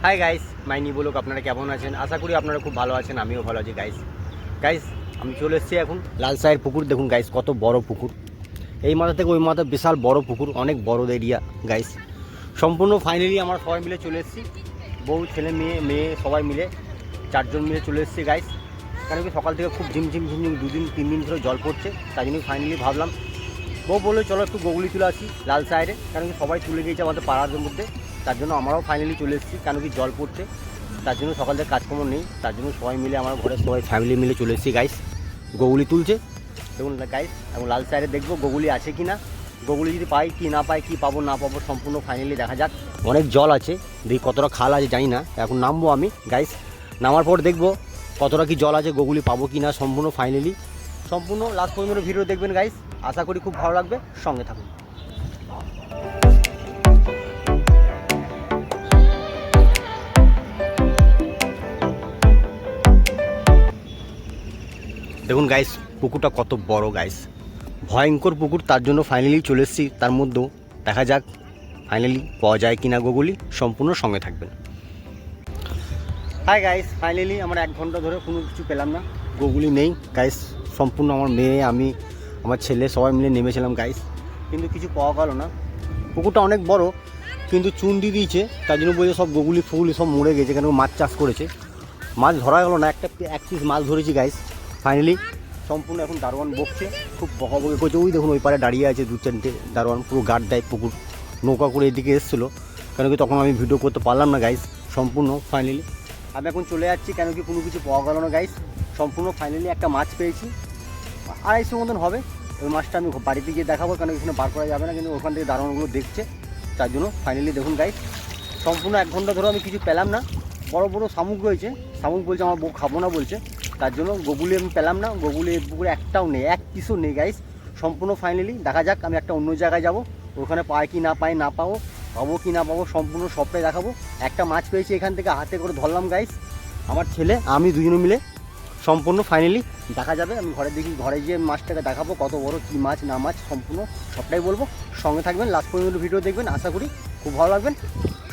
Hi guys, মাইনি বলুক, আপনারা কেমন আছেন? আশা করি আপনারা খুব ভালো আছেন, আমিও ভালো আছি গাইস। গাইস আমি চলে এসেছি এখন লালসাইয়ের পুকুর। দেখুন গাইস কত বড় পুকুর, এই মাথা থেকে ওই মাথা বিশাল বড় পুকুর, অনেক বড় এরিয়া গাইস। সম্পূর্ণ ফাইনালি আমরা সবাই মিলে চলে এসেছি, বউ ছেলে মেয়ে সবাই মিলে 4 জন মিলে চলে এসেছি গাইস। কেন কি সকাল থেকে খুব ঝিমঝিম 2-3 দিন ধরে জল পড়ছে, তাই জন্য ফাইনালি ভাবলাম, বউ বললো চলো একটু গোগুলি তুলে আসি লাল সাইডে। কেন কি সবাই তুলে গিয়েছে আমাদের পাড়ার মধ্যে, তার জন্য আমরাও ফাইনালি চলে এসেছি। কেন কি জল পড়ছে, তার জন্য সকাল থেকে কাজকর্ম নেই, তার জন্য সবাই মিলে আমার ঘরের সবাই ফ্যামিলি মিলে চলে এসেছি গাইস। গোগুলি তুলছে দেখুন গাইস, এবং লাল সাইডে দেখবো গোগুলি আছে কি না, গোগুলি যদি পাই কি না পাই, কি পাবো না পাবো সম্পূর্ণ ফাইনালি দেখা যাক। অনেক জল আছে, দেখি কতটা খাল আছে জানি না, এখন নামবো আমি গাইস। নামার পর দেখবো কতটা কি জল আছে, গোগুলি পাবো কি না সম্পূর্ণ ফাইনালি। সম্পূর্ণ লাস্ট পর্যন্ত ভিডিও দেখবেন গাইস, আশা করি খুব ভালো লাগবে, সঙ্গে থাকুন। দেখুন গাইস পুকুরটা কত বড় গাইস, ভয়ঙ্কর পুকুর, তার জন্য ফাইনালি চলে এসেছি। তার মধ্যেও দেখা যাক ফাইনালি পাওয়া যায় কিনা গোগুলি, সম্পূর্ণ সঙ্গে থাকবেন। হাই গাইস, ফাইনালি আমরা 1 ঘন্টা ধরে কোনো কিছু পেলাম না, গোগুলি নেই গাইস। সম্পূর্ণ আমার মেয়ে, আমি, আমার ছেলে সবাই মিলে নেমেছিলাম গাইস, কিন্তু কিছু পাওয়া গেল না। পুকুরটা অনেক বড়, কিন্তু চুন দিয়ে দিয়েছে, তার জন্য বলছে সব গোগুলি ফুগুলি সব মরে গেছে, কেন মাছ চাষ করেছে, মাছ ধরা গেল না। এক পিস মাছ ধরেছি গাইস ফাইনালি। সম্পূর্ণ এখন দারোয়ান বকছে, খুব বকাবকি করছে। ওই দেখুন ওই পারে দাঁড়িয়ে আছে 2-4টে দারোয়ান, পুরো গার্ড দেয় পুকুর, নৌকা করে এদিকে এসেছিলো। কেন কি তখন আমি ভিডিও করতে পারলাম না গাইস। সম্পূর্ণ ফাইনালি আমি এখন চলে যাচ্ছি, কেন কি কোনো কিছু পাওয়া গেল না গাইস। সম্পূর্ণ ফাইনালি একটা মাছ পেয়েছি, 250 মতন হবে। ওই মাছটা আমি বাড়িতে গিয়ে দেখাবো, কেন এখানে বার করা যাবে না, কিন্তু ওখান থেকে দারোয়ানগুলো দেখছে, তার জন্য ফাইনালি দেখুন গাইস। সম্পূর্ণ 1 ঘন্টা ধরে আমি কিছু পেলাম না। বড় বড় শামুক রয়েছে, শামুক বলছে আমার বউ খাবো না বলছে, তার জন্য গোগুলি আমি পেলাম না। গোগুলি পুকুরে একটাও নেই, 1 পিসও নেই গাইস। সম্পূর্ণ ফাইনালি দেখা যাক, আমি একটা অন্য জায়গায় যাব, ওখানে পাই কি না পাই, না পাবো কি না পাবো সম্পূর্ণ সবটাই দেখাবো। একটা মাছ পেয়েছি এখান থেকে, হাতে করে ধরলাম গাইস, আমার ছেলে আমি দুজনে মিলে। সম্পূর্ণ ফাইনালি দেখা যাবে, আমি ঘরে গিয়ে মাছটাকে দেখাবো কত বড়, কী মাছ না মাছ সম্পূর্ণ সবটাই বলবো। সঙ্গে থাকবেন, লাস্ট পর্যন্ত ভিডিও দেখবেন, আশা করি খুব ভালো লাগবেন,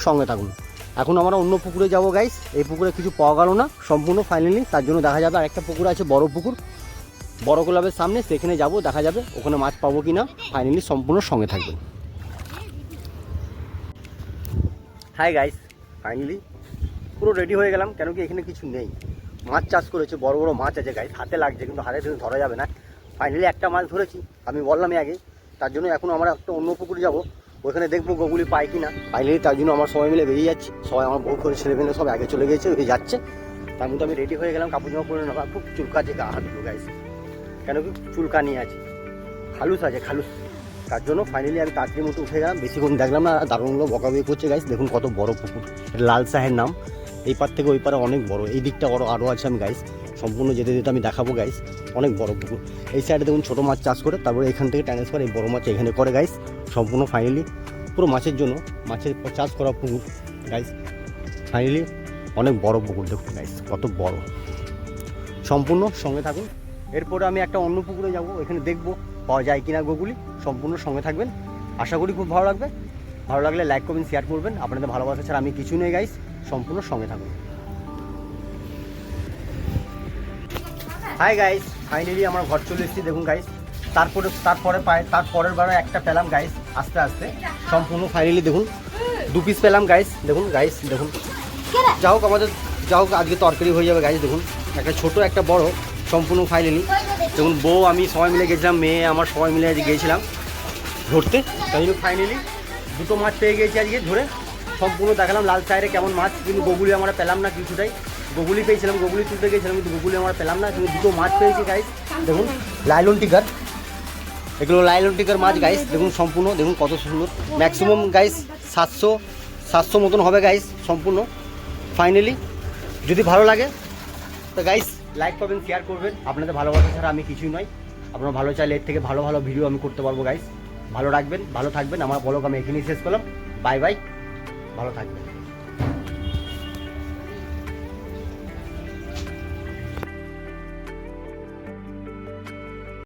সঙ্গে থাকুন। এখন আমরা অন্য পুকুরে যাব গাইস, এই পুকুরে কিছু পাওয়া গেল না সম্পূর্ণ ফাইনালি, তার জন্য দেখা যাবে আরেকটা পুকুর আছে, বড় পুকুর, বড় ক্লাবের সামনে, সেখানে যাব, দেখা যাবে ওখানে মাছ পাবো কি না। ফাইনালি সম্পূর্ণ সঙ্গে থাকবেন। হাই গাইস, ফাইনালি পুরো রেডি হয়ে গেলাম, কেন কি এখানে কিছু নেই, মাছ চাষ করেছে, বড় বড় মাছ আছে গাইস, হাতে লাগছে কিন্তু হাতে ধরা যাবে না। ফাইনালি একটা মাছ ধরেছি, আমি বললামই আগে, তার জন্য এখন আমরা একটা অন্য পুকুরে যাব, ওখানে দেখবো গোগুলি পাই কি না। ফাইনালি তার জন্য আমার সবাই মিলে বেরিয়ে যাচ্ছি, সবাই আমার বউ করে ছেলে মেলে সব আগে চলে গেছে, ওই যাচ্ছে। তার মধ্যে আমি রেডি হয়ে গেলাম, কাপড় জামা পরে নেওয়া, খুব চুলকাছে গা হাতগুলো গাইস, কেন কি চুলকানি আছে, খালুস আছে খালুস, তার জন্য ফাইনালি আমি তাড়াতাড়ির মতো উঠে গেলাম, বেশিক্ষণ দেখলাম না। দারুণগুলো বকাবকি করছে গাইস, দেখুন কত বড় পুকুর, লাল সাহের নাম। এই পার থেকে ওই পারে অনেক বড়, এই দিকটা আরও আছে আমি গাইস, সম্পূর্ণ যেতে যেতে আমি দেখাবো গাইস। অনেক বড় পুকুর, এই সাইডে দেখুন ছোটো মাছ চাষ করে, তারপরে এখান থেকে ট্রান্সফার এই বড় মাছ এখানে করে গাইস। সম্পূর্ণ ফাইনালি পুরো মাছের জন্য, মাছের চাষ করা পুকুর গাইস। ফাইনালি অনেক বড় পুকুর, দেখুন গাইস কত বড়, সম্পূর্ণ সঙ্গে থাকুন। এরপরে আমি একটা অন্য পুকুরে যাব, এখানে দেখবো পাওয়া যায় কিনা গোগুলি, সম্পূর্ণ সঙ্গে থাকবেন, আশা করি খুব ভালো লাগবে। ভালো লাগলে লাইক করবেন, শেয়ার করবেন, আপনাদের ভালোবাসা ছাড়া আমি কিছু নেই গাইস, সম্পূর্ণ সঙ্গে থাকুন। হাই গাইস, ফাইনালি আমার ঘর চলে এসেছি, দেখুন গাইস। তারপরের বারে একটা পেলাম গাইস, আস্তে আস্তে সম্পূর্ণ ফাইনালি দেখুন 2 পিস পেলাম গাইস। দেখুন গাইস, দেখুন যা হোক আজকে তরকারি হয়ে যাবে গাইস। দেখুন একটা ছোট একটা বড়, সম্পূর্ণ ফাইনালি দেখুন, বউ আমি সবাই মিলে গেছিলাম, মেয়ে আমার সবাই মিলে আজকে গিয়েছিলাম ধরতে, তাই জন্য ফাইনালি 2টো মাছ পেয়ে গিয়েছি আজকে ধরে। সম্পূর্ণ দেখালাম লাল সাইডে কেমন মাছ, কিন্তু গোগুলি আমরা পেলাম না কিছুটাই। গোগুলি পেয়েছিলাম, গোগুলি তুলতে গিয়েছিলাম, কিন্তু গোগুলি আমরা পেলাম না, কিন্তু 2টো মাছ পেয়েছি গাইস। দেখুন লাইলন টিকার, এগুলো লাইলন টিকার মাছ গাইস, দেখুন সম্পূর্ণ দেখুন কত সুন্দর। ম্যাক্সিমাম গাইস 700 মতন হবে গাইস সম্পূর্ণ ফাইনালি। যদি ভালো লাগে তো গাইস লাইক করবেন, শেয়ার করবেন, আপনাদের ভালোবাসা ছাড়া আমি কিছুই নয়। আপনারা ভালো চাইলে এর থেকে ভালো ভালো ভিডিও আমি করতে পারবো গাইস। ভালো রাখবেন, ভালো থাকবেন, আমার ব্লগ আমি এখানেই শেষ করলাম। বাই বাই, ভালো থাকবেন।